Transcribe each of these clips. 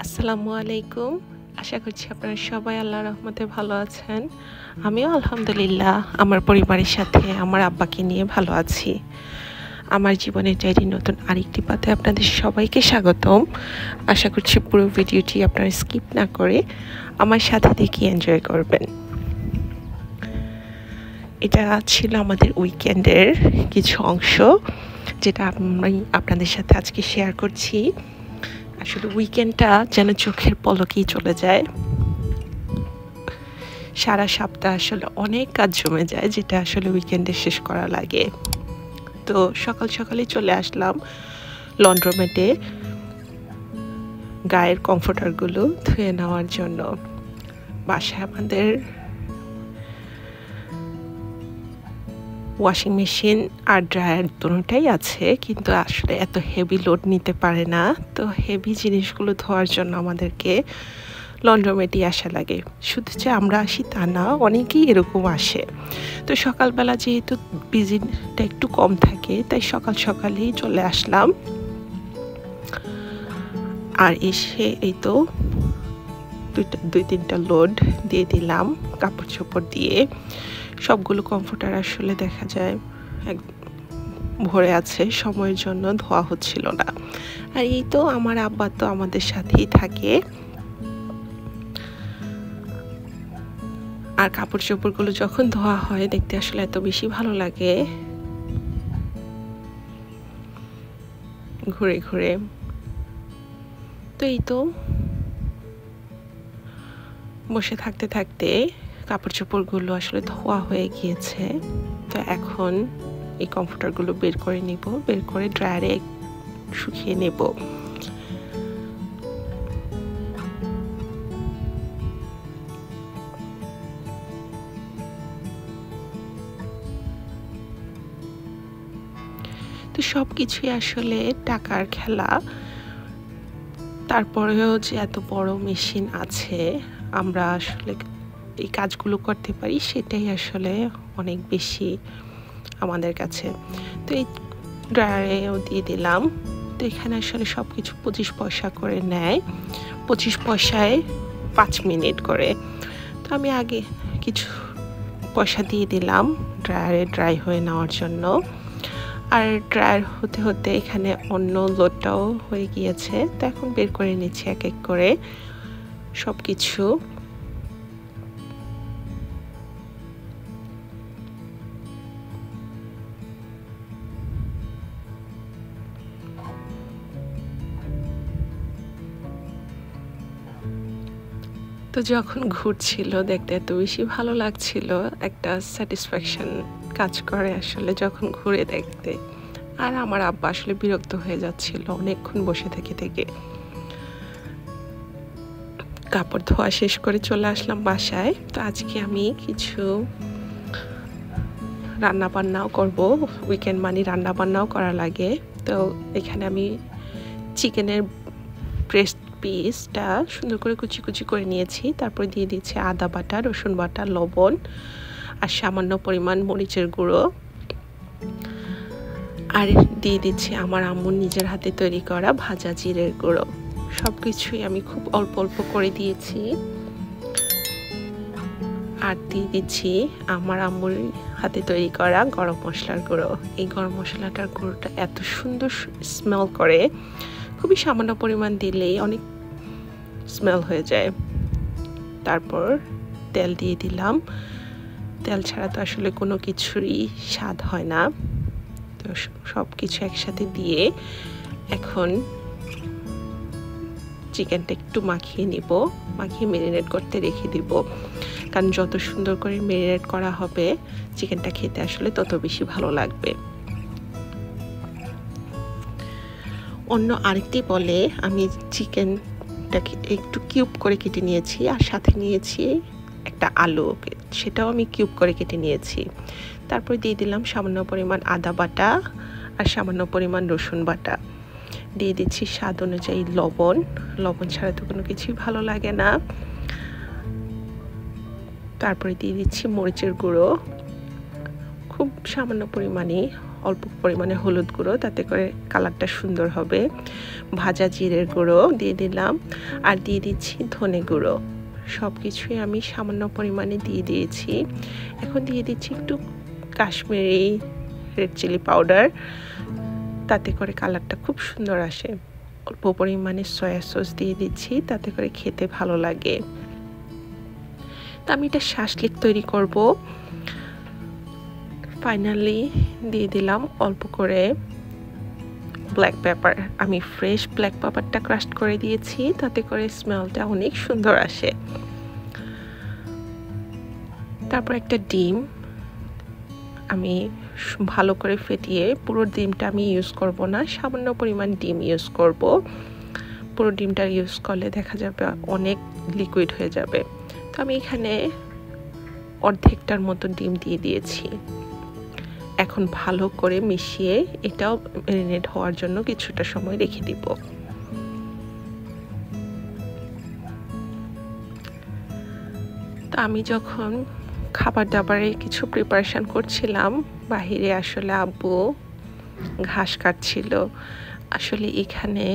আসসালামু আলাইকুম। আশা করছি আপনারা সবাই আল্লাহর রহমতে ভালো আছেন। আমিও আলহামদুলিল্লাহ আমার পরিবারের সাথে আমার আব্বাকে নিয়ে ভালো আছি। আমার জীবনের ডায়েরি নতুন আরেকটি পাতায় আপনাদের সবাইকে স্বাগতম। আশা করছি পুরো ভিডিওটি আপনারা স্কিপ না করে আমার সাথে দেখে এনজয় করবেন। এটা ছিল আমাদের উইকেন্ডের কিছু অংশ, যেটা আমি আপনাদের সাথে আজকে শেয়ার করছি। আসলে উইকেন্ডটা যেন চোখের পলকেই চলে যায়। সারা সপ্তাহ আসলে অনেক কাজ জমে যায়, যেটা আসলে উইকেন্ডে শেষ করা লাগে। তো সকাল সকালে চলে আসলাম লন্ড্রোমেটে গায়ের কমফোর্টারগুলো ধুয়ে নেওয়ার জন্য। বাসায় আমাদের ওয়াশিং মেশিন আর ড্রায়ার দুটোটাই আছে, কিন্তু আসলে এত হেভি লোড নিতে পারে না। তো হেভি জিনিসগুলো ধোয়ার জন্য আমাদেরকে লন্ড্রোমেটে আসা লাগে। শুধু যে আমরা আসি তা না, অনেকেই এরকম আসে। তো সকালবেলা যেহেতু বিজিটা একটু কম থাকে, তাই সকাল সকালেই চলে আসলাম। আর এসে এই তো দুই তিনটা লোড দিয়ে দিলাম কাপড় চোপড় দিয়ে। সবগুলো কমফোর্টার আসলে দেখা যায় ভরে আছে, সময়ের জন্য ধোয়া হচ্ছিল না। আর এই তো আমার আব্বা তো আমাদের সাথেই থাকে। আর কাপড় চোপড়গুলো যখন ধোয়া হয় দেখতে আসলে এত বেশি ভালো লাগে, ঘুরে ঘুরে। তো এই তো বসে থাকতে থাকতে কাপড় চোপড়গুলো আসলে ধোয়া হয়ে গিয়েছে। তো এখন এই কমফোর্টারগুলো বের করে নিব, বের করে ড্রায়ারে শুকিয়ে নেব। তো সব কিছুই আসলে টাকার খেলা। তারপরেও যে এত বড় মেশিন আছে, আমরা আসলে এই কাজগুলো করতে পারি, সেটাই আসলে অনেক বেশি আমাদের কাছে। তো এই ড্রায়ারেও দিয়ে দিলাম। তো এখানে আসলে সব কিছু 25 পয়সা করে নেয়, 25 পয়সায় 5 মিনিট করে। তো আমি আগে কিছু পয়সা দিয়ে দিলাম ড্রায়ারে ড্রাই হয়ে নেওয়ার জন্য। আর ড্রায়ার হতে হতে এখানে অন্য লোডটাও হয়ে গিয়েছে। তো এখন বের করে নিচ্ছি এক এক করে সব কিছু। তো যখন ঘুরছিল দেখতে এত বেশি ভালো লাগছিল, একটা স্যাটিসফ্যাকশন কাজ করে আসলে যখন ঘুরে দেখতে। আর আমার আব্বা আসলে বিরক্ত হয়ে যাচ্ছিল অনেকক্ষণ বসে থেকে থেকে। কাপড় ধোয়া শেষ করে চলে আসলাম বাসায়। তো আজকে আমি কিছু রান্না বান্নাও করব। উইকেন্ড মানে রান্না বান্নাও করা লাগে। তো এখানে আমি চিকেনের ব্রেস্ট পিসটা সুন্দর করে কুচি কুচি করে নিয়েছি। তারপর দিয়ে দিচ্ছি আদা বাটা, রসুন বাটা, লবণ আর সামান্য পরিমাণ মরিচের গুঁড়ো। আর দিয়ে দিচ্ছি আমার আম্মুর নিজের হাতে তৈরি করা ভাজা জিরের গুঁড়ো। সব কিছুই আমি খুব অল্প অল্প করে দিয়েছি। আর দিয়ে দিচ্ছি আমার আম্মুর হাতে তৈরি করা গরম মশলার গুঁড়ো। এই গরম মশলাটার গুঁড়োটা এত সুন্দর স্মেল করে, খুবই সামান্য পরিমাণ দিলেই অনেক স্মেল হয়ে যায়। তারপর তেল দিয়ে দিলাম। তেল ছাড়া তো আসলে কোনো কিছুরই স্বাদ হয় না। তো সব কিছু একসাথে দিয়ে এখন চিকেনটা একটু মাখিয়ে নিব, মাখিয়ে ম্যারিনেট করতে রেখে দিব। কারণ যত সুন্দর করে ম্যারিনেট করা হবে, চিকেনটা খেতে আসলে তত বেশি ভালো লাগবে। অন্য আরেকটি বলে আমি চিকেনটাকে একটু কিউব করে কেটে নিয়েছি, আর সাথে নিয়েছি একটা আলু, সেটাও আমি কিউব করে কেটে নিয়েছি। তারপর দিয়ে দিলাম সামান্য পরিমাণ আদা বাটা আর সামান্য পরিমাণ রসুন বাটা। দিয়ে দিচ্ছি স্বাদ অনুযায়ী লবণ। লবণ ছাড়া তো কোনো কিছুই ভালো লাগে না। তারপরে দিয়ে দিচ্ছি মরিচের গুঁড়ো, খুব সামান্য পরিমাণে অল্প পরিমাণে হলুদ গুঁড়ো, তাতে করে কালারটা সুন্দর হবে। ভাজা জিরের গুঁড়ো দিয়ে দিলাম, আর দিয়ে দিচ্ছি ধনে গুঁড়ো। সব কিছুই আমি সামান্য পরিমাণে দিয়ে দিয়েছি। এখন দিয়ে দিচ্ছি একটু কাশ্মীরি রেড চিলি পাউডার, তাতে করে কালারটা খুব সুন্দর আসে। অল্প পরিমাণে সয়া সস দিয়ে দিচ্ছি, তাতে করে খেতে ভালো লাগে। তো আমি এটা শাসলিক তৈরি করব। ফাইনালি দিয়ে দিলাম অল্প করে ব্ল্যাক পেপার। আমি ফ্রেশ ব্ল্যাক পেপারটা ক্রাশ করে দিয়েছি, তাতে করে স্মেলটা অনেক সুন্দর আসে। তারপর একটা ডিম আমি ভালো করে ফেটিয়ে, পুরো ডিমটা আমি ইউজ করব না, সামান্য পরিমাণ ডিম ইউজ করব। পুরো ডিমটা ইউজ করলে দেখা যাবে অনেক লিকুইড হয়ে যাবে। তো আমি এখানে অর্ধেকটার মতো ডিম দিয়ে দিয়েছি। এখন ভালো করে মিশিয়ে এটাও ম্যারিনেট হওয়ার জন্য কিছুটা সময় রেখে দিব। তো আমি যখন খাবার দাবারে কিছু প্রিপারেশন করছিলাম, বাহিরে আসলে আব্বু ঘাস কাটছিল। আসলে এখানে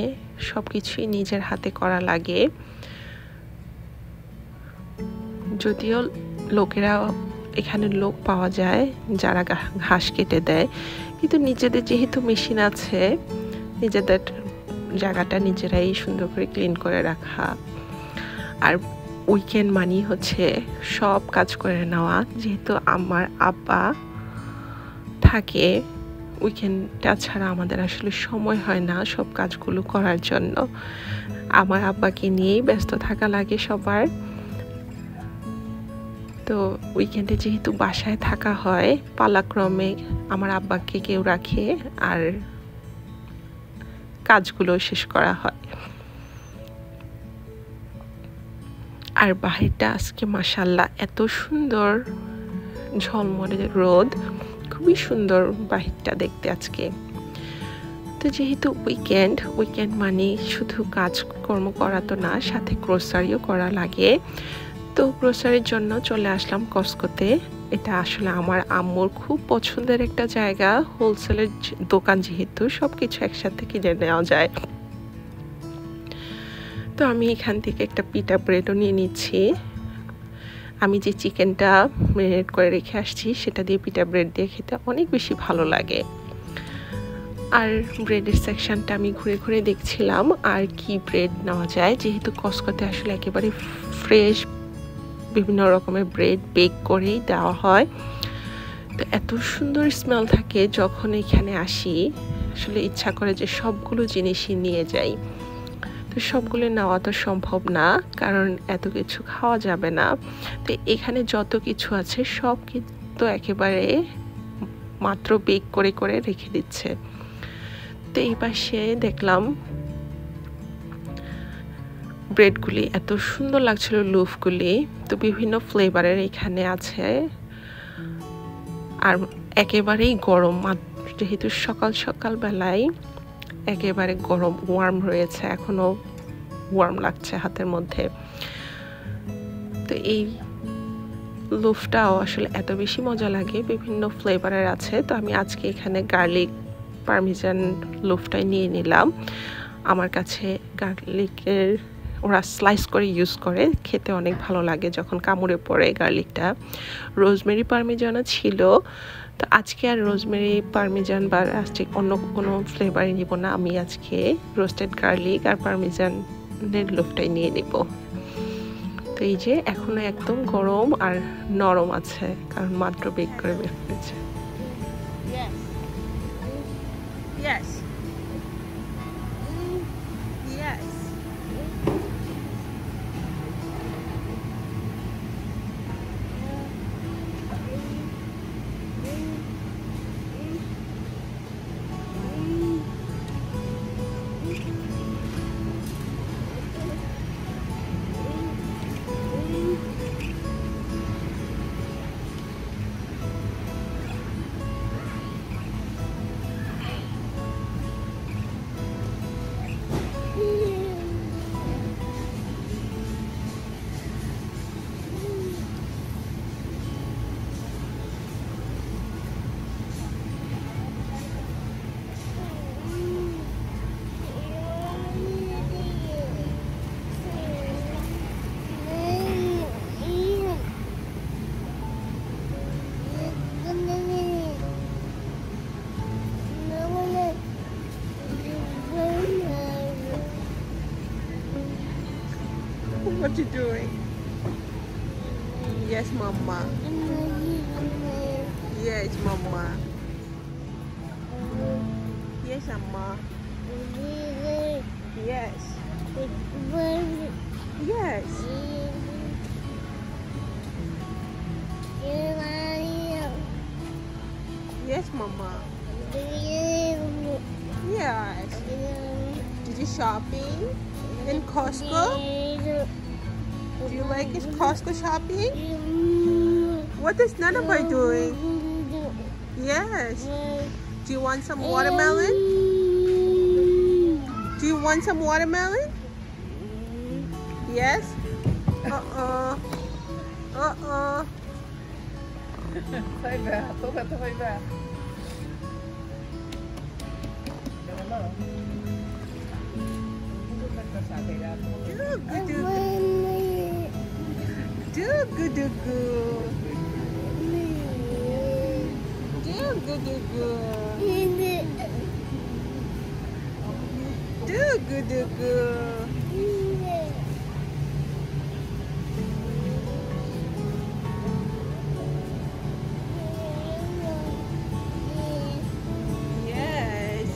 সব কিছুই নিজের হাতে করা লাগে। যদিও লোকেরা এখানে লোক পাওয়া যায় যারা ঘাস কেটে দেয়, কিন্তু নিজেদের যেহেতু মেশিন আছে, নিজেদের জায়গাটা নিজেরাই সুন্দর করে ক্লিন করে রাখা। আর উইকেন্ড মানি হচ্ছে সব কাজ করে নেওয়া। যেহেতু আমার আব্বা থাকে, উইকেন্ডটা ছাড়া আমাদের আসলে সময় হয় না সব কাজগুলো করার জন্য। আমার আব্বাকে নিয়েই ব্যস্ত থাকা লাগে সবার। তো উইকেন্ডে যেহেতু বাসায় থাকা হয়, পালাক্রমে আমার আব্বাকে কেউ রাখে আর কাজগুলো শেষ করা হয়। আর বাহিরটা আজকে মাশাআল্লাহ এত সুন্দর, ঝলমলে রোদ, খুবই সুন্দর বাহিরটা দেখতে আজকে। তো যেহেতু উইকেন্ড মানে শুধু কাজকর্ম করা তো না, সাথে গ্রোসারিও করা লাগে। তো গ্রোসারির জন্য চলে আসলাম কস্কোতে। এটা আসলে আমার আম্মুর খুব পছন্দের একটা জায়গা, হোলসেলের দোকান, যেহেতু সব কিছু একসাথে কিনে নেওয়া যায়। তো আমি এখান থেকে একটা পিটা ব্রেডও নিয়ে নিচ্ছি। আমি যে চিকেনটা ম্যারিনেট করে রেখে আসছি, সেটা দিয়ে পিটা ব্রেড দিয়ে খেতে অনেক বেশি ভালো লাগে। আর ব্রেডের সেকশনটা আমি ঘুরে ঘুরে দেখছিলাম আর কি ব্রেড নেওয়া যায়, যেহেতু কস্কোতে আসলে একেবারে ফ্রেশ বিভিন্ন রকমের ব্রেড বেক করেই দেওয়া হয়। তো এত সুন্দর স্মেল থাকে যখন এখানে আসি, আসলে ইচ্ছা করে যে সবগুলো জিনিসই নিয়ে যাই। তো সবগুলো নেওয়া তো সম্ভব না, কারণ এত কিছু খাওয়া যাবে না। তো এখানে যত কিছু আছে সব কিন্তু একেবারে মাত্র বেক করে করে রেখে দিচ্ছে। তো এই পাশে দেখলাম ব্রেডগুলি এত সুন্দর লাগছিল, লুফগুলি। তো বিভিন্ন ফ্লেভারের এখানে আছে, আর একেবারেই গরম, যেহেতু সকাল সকাল বেলায় একেবারে গরম, ওয়ার্ম রয়েছে, এখনো ওয়ার্ম লাগছে হাতের মধ্যে। তো এই লুফটাও আসলে এত বেশি মজা লাগে, বিভিন্ন ফ্লেভারের আছে। তো আমি আজকে এখানে গার্লিক পারমিজান লুফটাই নিয়ে নিলাম। আমার কাছে গার্লিকের ওরা স্লাইস করে ইউজ করে, খেতে অনেক ভালো লাগে যখন কামড়ে পড়ে গার্লিকটা। রোজমেরি পারমিজানও ছিল, তো আজকে আর রোজমেরি পারমিজান বা আজকে অন্য কোনো ফ্লেভারই নিব না। আমি আজকে রোস্টেড গার্লিক আর পারমিজানের লুফটাই নিয়ে নিব। তো এই যে এখনো একদম গরম আর নরম আছে, কারণ মাত্র বেক করে বের করেছে। Yes. Yes. What you doing? Yes, Mama. Yes, Mama. Yes, Mama. Yes. Yes. Yes, Mama. Yes. Did you shopping in Costco? Do you like this Costco shopping? What is Nanabai doing? Yes. Do you want some watermelon? Do you want some watermelon? Yes? Uh-oh. Uh-oh. Thôi về, tôi về. Yes.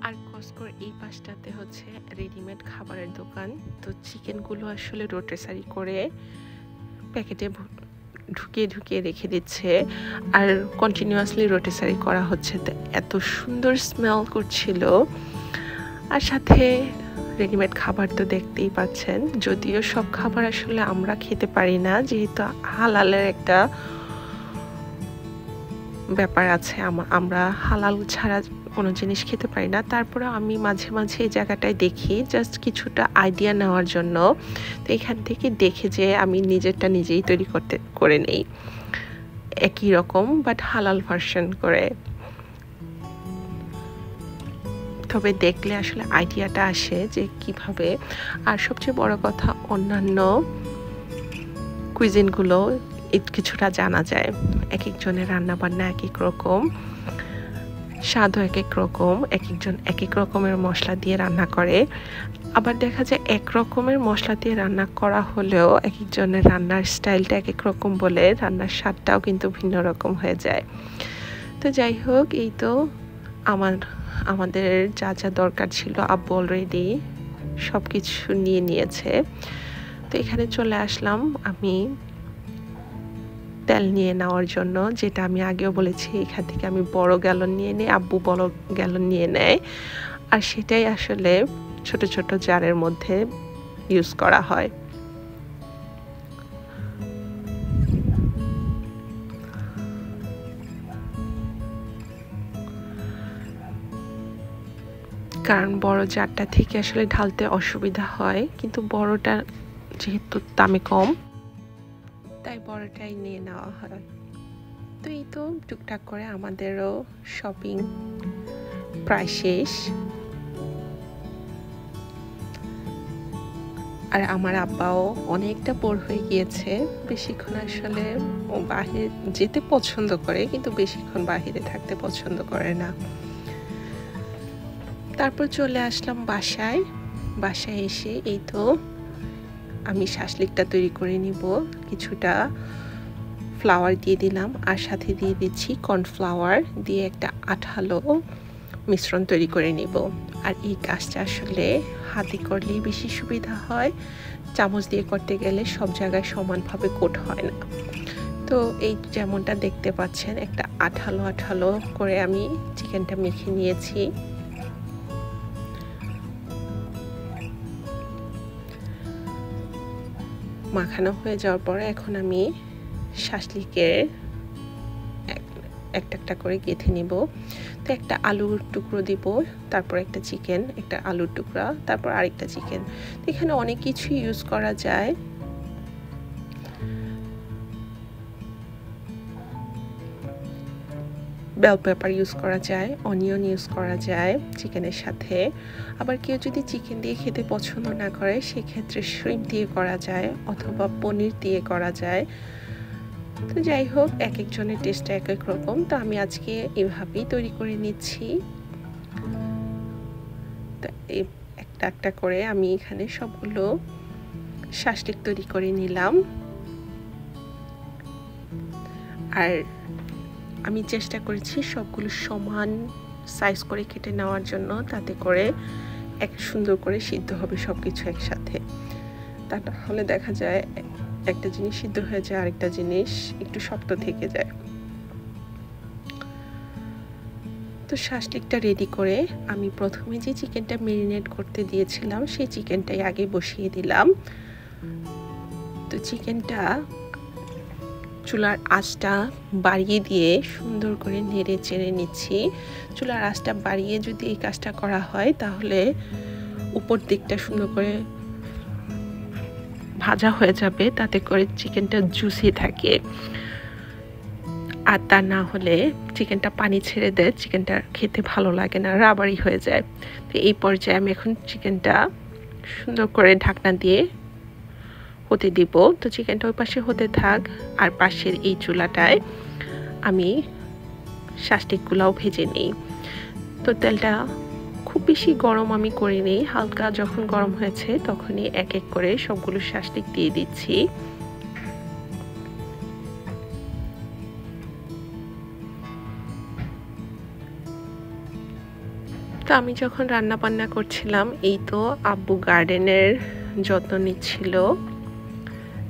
আর কস্কোর এই পাশটাতে হচ্ছে readymade খাবারের দোকান। তো চিকেনগুলো আসলে রোটেসারি করে প্যাকেটে ঢুকিয়ে রেখে দিচ্ছে, আর কন্টিনিউয়াসলি রোটেসারি করা হচ্ছে। তো এত সুন্দর স্মেল করছিল, আর সাথে রেডিমেড খাবার তো দেখতেই পাচ্ছেন। যদিও সব খাবার আসলে আমরা খেতে পারি না, যেহেতু হালালের একটা ব্যাপার আছে, আমরা হালাল ছাড়া কোনো জিনিস খেতে পারি না। তারপরে আমি মাঝে মাঝে এই জায়গাটায় দেখি জাস্ট কিছুটা আইডিয়া নেওয়ার জন্য। তো এখান থেকে দেখে যে আমি নিজেরটা নিজেই তৈরি করে নেই, একই রকম বাট হালাল ভার্সন করে। তবে দেখলে আসলে আইডিয়াটা আসে যে কিভাবে। আর সবচেয়ে বড় কথা, অন্যান্য কুইজিনগুলো কিছুটা জানা যায়। এক একজনের রান্না বান্না এক এক রকম, স্বাদও এক এক রকম, এক একজন এক এক রকমের মশলা দিয়ে রান্না করে। আবার দেখা যায় এক রকমের মশলা দিয়ে রান্না করা হলেও এক একজনের রান্নার স্টাইলটা এক এক রকম বলে রান্নার স্বাদটাও কিন্তু ভিন্ন রকম হয়ে যায়। তো যাই হোক, এই তো আমাদের যা যা দরকার ছিল আব্বু অলরেডি সব কিছু নিয়ে নিয়েছে। তো এখানে চলে আসলাম আমি তেল নিয়ে নেওয়ার জন্য, যেটা আমি আগেও বলেছি এখান থেকে আমি বড় গ্যালন নিয়ে নিই, আব্বু বড় গ্যালন নিয়ে নেয়, আর সেটাই আসলে ছোট ছোট জারের মধ্যে ইউজ করা হয়। কারণ বড় জারটা থেকে আসলে ঢালতে অসুবিধা হয়, কিন্তু বড়টা যেহেতু দামে কম তাই বড়টাই নিয়ে নেওয়া হয়। তো এই তো টুকটাক করে আমাদেরও শপিং প্রায় শেষ। আর আমার আব্বাও অনেকটা বোর হয়ে গিয়েছে, বেশিক্ষণ আসলে ও বাহিরে যেতে পছন্দ করে কিন্তু বেশিক্ষণ বাহিরে থাকতে পছন্দ করে না। তারপর চলে আসলাম বাসায় এসে এই তো আমি শাসলিকটা তৈরি করে নিব। কিছুটা ফ্লাওয়ার দিয়ে দিলাম, আর সাথে দিয়ে দিচ্ছি কর্নফ্লাওয়ার দিয়ে একটা আঠালো মিশ্রণ তৈরি করে নিব। আর এই কাজটা আসলে হাতে করলেই বেশি সুবিধা হয়, চামচ দিয়ে করতে গেলে সব জায়গায় সমানভাবে কোট হয় না। তো এই যেমনটা দেখতে পাচ্ছেন, একটা আঠালো করে আমি চিকেনটা মেখে নিয়েছি। মাখানো হয়ে যাওয়ার পরে এখন আমি শাসলিকের একটা করে গেঁথে নিব। তো একটা আলুর টুকরো দিব, তারপর একটা চিকেন, একটা আলুর টুকরা, তারপর আরেকটা চিকেন। তো এখানে অনেক কিছু ইউজ করা যায়। বেল পেপার ইউজ করা যায়, অনিয়ন ইউজ করা যায় চিকেনের সাথে। আবার কেউ যদি চিকেন দিয়ে খেতে পছন্দ না করে সেক্ষেত্রে শ্রিম্প দিয়ে করা যায় অথবা পনির দিয়ে করা যায়। তো যাই হোক, এক একজনের টেস্টটা এক এক রকম। তো আমি আজকে এভাবেই তৈরি করে নিচ্ছি। তো একটা একটা করে আমি এখানে সবগুলো শাসলিক তৈরি করে নিলাম। আর আমি চেষ্টা করেছি সবগুলো সমান সাইজ করে কেটে নেওয়ার জন্য, তাতে করে এক সুন্দর করে সিদ্ধ হবে সব কিছু একসাথে। তাহলে দেখা যায় একটা জিনিস সিদ্ধ হয়ে যায়, আরেকটা জিনিস একটু শক্ত থেকে যায়। তো শাসলিকটা রেডি করে আমি প্রথমে যে চিকেনটা মেরিনেট করতে দিয়েছিলাম সেই চিকেনটাই আগে বসিয়ে দিলাম। তো চিকেনটা চুলার আঁচটা বাড়িয়ে দিয়ে সুন্দর করে নেড়ে চেড়ে নিচ্ছি। চুলার আঁচটা বাড়িয়ে যদি এই কাজটা করা হয় তাহলে উপর দিকটা সুন্দর করে ভাজা হয়ে যাবে, তাতে করে চিকেনটা জুসি থাকে। আর তা না হলে চিকেনটা পানি ছেড়ে দেয়, চিকেনটা খেতে ভালো লাগে না, রাবারি হয়ে যায়। তো এই পর্যায়ে আমি এখন চিকেনটা সুন্দর করে ঢাকনা দিয়ে হতে দিব। তো চিকেনটা ওই পাশে হতে থাক, আর পাশের এই চুলাটায় আমি শাসলিকগুলাও ভেজে নিই। তো তেলটা খুব বেশি গরম আমি করিনি, হালকা যখন গরম হয়েছে তখনই এক এক করে সবগুলো শাসলিক দিয়ে দিচ্ছি। তো আমি যখন রান্না বান্না করছিলাম, এই তো আব্বু গার্ডেনের যত্ন নিচ্ছিল।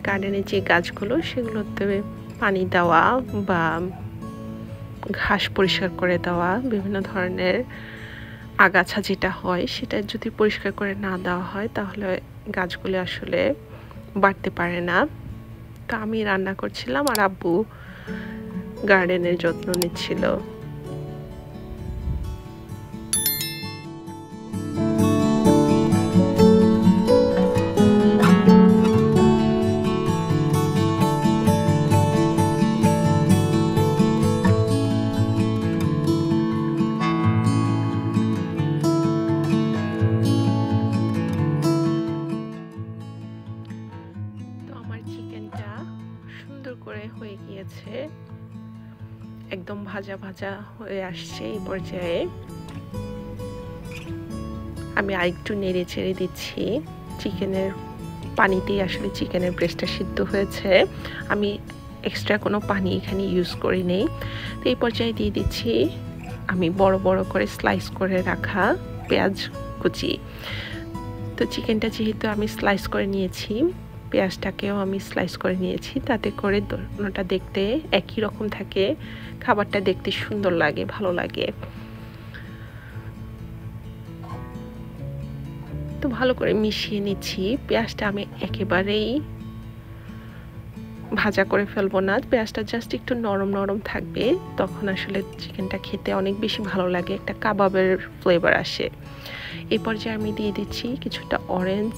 গার্ডেনে যে গাছগুলো সেগুলোতে পানি দেওয়া বা ঘাস পরিষ্কার করে দেওয়া, বিভিন্ন ধরনের আগাছা যেটা হয় সেটা যদি পরিষ্কার করে না দেওয়া হয় তাহলে গাছগুলো আসলে বাড়তে পারে না। তো আমি রান্না করছিলাম আর আব্বু গার্ডেনের যত্ন নিচ্ছিল। করে হয়ে গিয়েছে, একদম ভাজা ভাজা হয়ে আসছে। এই পর্যায়ে আমি আরেকটু নেড়ে চেড়ে দিচ্ছি। চিকেনের পানিতেই আসলে চিকেনের ব্রেস্টটা সিদ্ধ হয়েছে, আমি এক্সট্রা কোনো পানি এখানে ইউজ করি নেই। তো এই পর্যায়ে দিয়ে দিচ্ছি আমি বড় বড় করে স্লাইস করে রাখা পেঁয়াজ কুচি। তো চিকেনটা যেহেতু আমি স্লাইস করে নিয়েছি, পেঁয়াজটাকেও আমি স্লাইস করে নিয়েছি, তাতে করে দোনোটা দেখতে একই রকম থাকে, খাবারটা দেখতে সুন্দর লাগে, ভালো লাগে। তো ভালো করে মিশিয়ে নিচ্ছি। পেঁয়াজটা আমি একেবারেই ভাজা করে ফেলবো না, পেঁয়াজটা জাস্ট একটু নরম নরম থাকবে, তখন আসলে চিকেনটা খেতে অনেক বেশি ভালো লাগে, একটা কাবাবের ফ্লেভার আসে। এই পর্যায়ে আমি দিয়ে দিচ্ছি কিছুটা অরেঞ্জ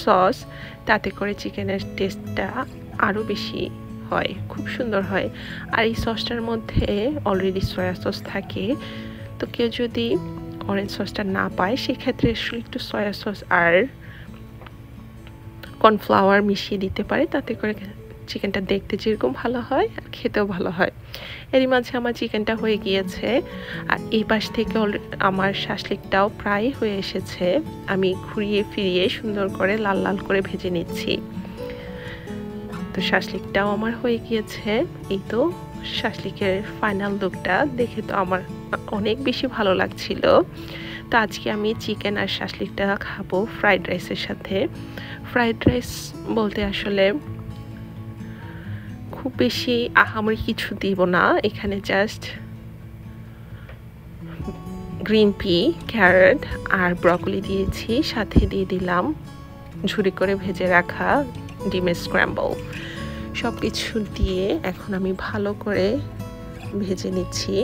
সস, তাতে করে চিকেনের টেস্টটা আরও বেশি হয়, খুব সুন্দর হয়। আর এই সসটার মধ্যে অলরেডি সয়া সস থাকে, তো কেউ যদি অরেঞ্জ সসটা না পায় সেক্ষেত্রে একটু সয়া সস আর কর্নফ্লাওয়ার মিশিয়ে দিতে পারে, তাতে করে চিকেনটা দেখতে যেরকম ভালো হয় আর খেতেও ভালো হয়। এরই মাঝে আমার চিকেনটা হয়ে গিয়েছে, আর এই পাশ থেকে আমার শাসলিকটাও প্রায় হয়ে এসেছে। আমি ঘুরিয়ে ফিরিয়ে সুন্দর করে লাল লাল করে ভেজে নিচ্ছি। তো শাসলিকটাও আমার হয়ে গিয়েছে। এই তো শাসলিকের ফাইনাল লুকটা দেখে তো আমার অনেক বেশি ভালো লাগছিল। তো আজকে আমি চিকেন আর শাসলিকটা খাবো ফ্রাইড রাইসের সাথে। ফ্রাইড রাইস বলতে আসলে খুব বেশি আহামরি কিছু দিব না, এখানে জাস্ট গ্রিন পি, ক্যারট আর ব্রকলি দিয়েছি, সাথে দিয়ে দিলাম ঝুরি করে ভেজে রাখা ডিমের স্ক্র্যাম্বল। সব কিছু দিয়ে এখন আমি ভালো করে ভেজে নিচ্ছি।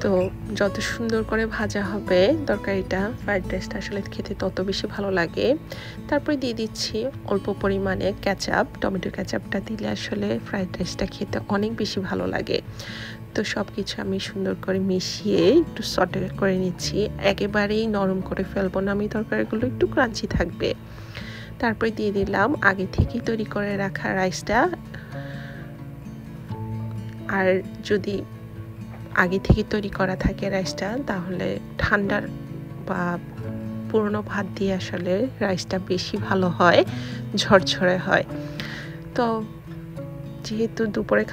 তো যত সুন্দর করে ভাজা হবে তরকারিটা, ফ্রাইড রাইসটা আসলে খেতে তত বেশি ভালো লাগে। তারপরে দিয়ে দিচ্ছি অল্প পরিমাণে কেচাপ। টমেটো কেচাপটা দিলে আসলে ফ্রাইড রাইসটা খেতে অনেক বেশি ভালো লাগে। তো সব কিছু আমি সুন্দর করে মিশিয়ে একটু সটে করে নিচ্ছি। একেবারেই নরম করে ফেলবো না আমি, তরকারিগুলো একটু ক্রাঞ্চি থাকবে। তারপরে দিয়ে দিলাম আগে থেকেই তৈরি করে রাখা রাইসটা। আর যদি আগে থেকে তৈরি করা থাকে রাইসটা, তাহলে ঠান্ডার বা পুরনো ভাত দিয়ে আসলে রাইসটা বেশি ভালো হয়, ঝরঝরে হয়। তো যেহেতু দুপুরে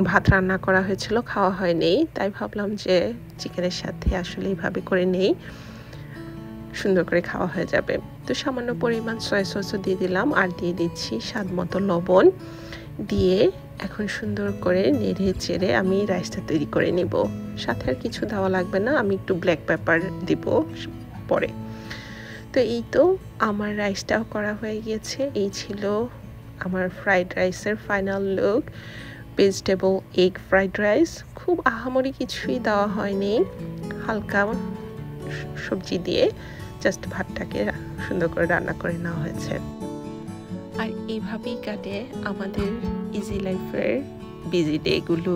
ভাত রান্না করা হয়েছিল, খাওয়া হয়নি, তাই ভাবলাম যে চিকেনের সাথে আসলে এইভাবে করে নেই, সুন্দর করে খাওয়া হয়ে যাবে। তো সামান্য পরিমাণ সয়া সসও দিয়ে দিলাম, আর দিয়ে দিচ্ছি স্বাদ মতো লবণ দিয়ে এখন সুন্দর করে নেড়ে চেড়ে আমি রাইসটা তৈরি করে নিব। সাথে আর কিছু দেওয়া লাগবে না, আমি একটু ব্ল্যাক পেপার দিব পরে। তো এই তো আমার রাইসটাও করা হয়ে গিয়েছে। এই ছিল আমার ফ্রাইড রাইসের final look. Vegetable egg fried rice, খুব আহামরি কিছুই দেওয়া হয়নি, হালকা সবজি দিয়ে জাস্ট ভাতটাকে সুন্দর করে রান্না করে নেওয়া হয়েছে। আর এইভাবেই কাটে আমাদের ইজি লাইফের বিজি ডেগুলো।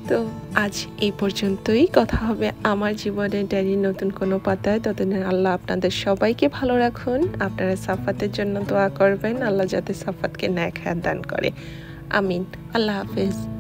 তো আজ এই পর্যন্তই, কথা হবে আমার জীবনের ডায়েরির নতুন কোনো পাতায়। ততদিন আল্লাহ আপনাদের সবাইকে ভালো রাখুন। আপনারা সাফাতের জন্য দোয়া করবেন, আল্লাহ যাতে সাফাতকে ন্যাক হায়াত দান করে। আমিন। আল্লাহ হাফেজ।